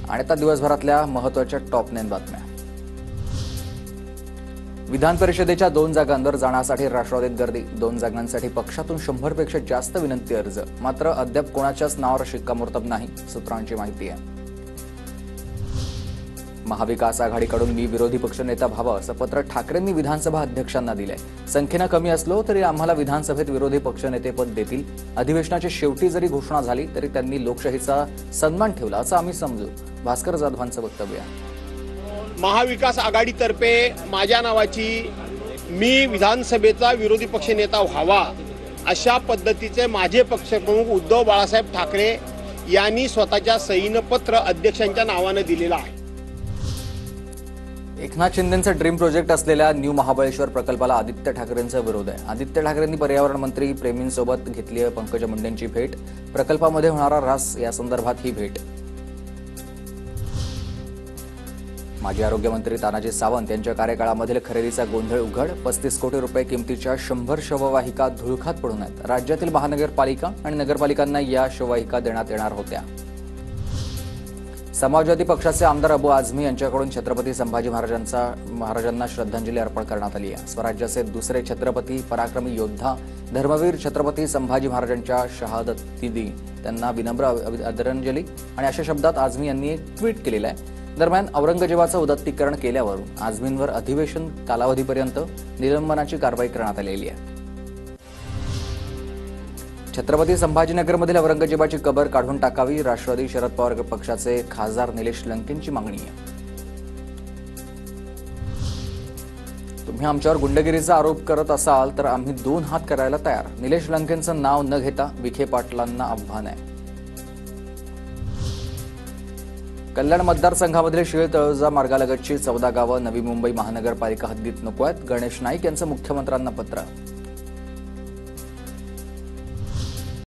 आणि आता दिवसभरातल्या महत्त्वाच्या टॉप 9 बातम्या। विधान परिषदेच्या 2 जागांवर जाण्यासाठी राष्ट्रवादीत गर्दी। 2 जागांसाठी पक्षातून 100 पेक्षा जास्त विनंती अर्ज, मात्र अद्याप कोणाच्याच नावावर शिक्कामोर्तब नाही, सूत्रांची माहिती आहे। महाविकास आघाडीकडून मी विरोधी पक्षनेता व्हावं असं पत्र ठाकरेंनी विधानसभा अध्यक्षांना दिलंय। संख्येनं कमी असलो तरी आम्हाला विधानसभेत विरोधी पक्षनेतेपद देतील। अधिवेशनाच्या शेवटी जरी घोषणा झाली तरी त्यांनी लोकशाहीचा सन्मान ठेवला असं आम्ही समजू, भास्कर जाधवांचं वक्तव्य आहे। महाविकास आघाडीतर्फे माझ्या नावाची मी विधानसभेचा विरोधी पक्षनेता व्हावा अशा पद्धतीचे माझे पक्षप्रमुख उद्धव बाळासाहेब ठाकरे यांनी स्वतःच्या सहीनं पत्र अध्यक्षांच्या नावाने दिलेलं आहे। एकनाथ शिंदेंचा ड्रीम प्रोजेक्ट असलेल्या न्यू महाबळेश्वर प्रकल्पाला आदित्य ठाकरेंचा विरोध आहे। आदित्य ठाकरेंनी पर्यावरण मंत्री प्रेमींसोबत घेतली आहे पंकजा मुंडेंची भेट। प्रकल्पामध्ये होणारा ऱ्हास या संदर्भात ही भेट। माजी आरोग्यमंत्री तानाजी सावंत यांच्या कार्यकाळामधील खरेदीचा गोंधळ उघड। 35 कोटी रुपये किमतीच्या 100 शववाहिका धुळखात पडून आहेत। राज्यातील महानगरपालिका आणि नगरपालिकांना या शववाहिका देण्यात येणार होत्या। समाजवादी पक्षाचे आमदार अबू आझमी यांच्याकडून छत्रपती संभाजी महाराजांना श्रद्धांजली अर्पण करण्यात आली आहे। स्वराज्याचे दुसरे छत्रपती, पराक्रमी योद्धा, धर्मवीर छत्रपती संभाजी महाराजांच्या शहादतीदी त्यांना विनम्र आदरांजली आणि अशा शब्दात आझमी यांनी एक ट्विट केलेलं आहे। दरम्यान औरंगजेबाचं उदात्तीकरण केल्यावरून आझमींवर अधिवेशन कालावधीपर्यंत निलंबनाची कारवाई करण्यात आलेली आहे। छत्रपती संभाजीनगरमधील औरंगजेबाची कबर काढून टाकावी, राष्ट्रवादी शरद पवार पक्षाचे खासदार निलेश लंकेंची मागणी आहे। तुम्ही आमच्यावर गुंडगिरीचा आरोप करत असाल तर आम्ही 2 हात करायला तयार, निलेश लंकेंचं नाव न घेता विखे पाटलांना आव्हान आहे। कल्याण मतदारसंघामधील शिळ तळोजा मार्गालगतची 14 गावं नवी मुंबई महानगरपालिका हद्दीत नको आहेत। गणेश नाईक यांचं मुख्यमंत्र्यांना पत्र।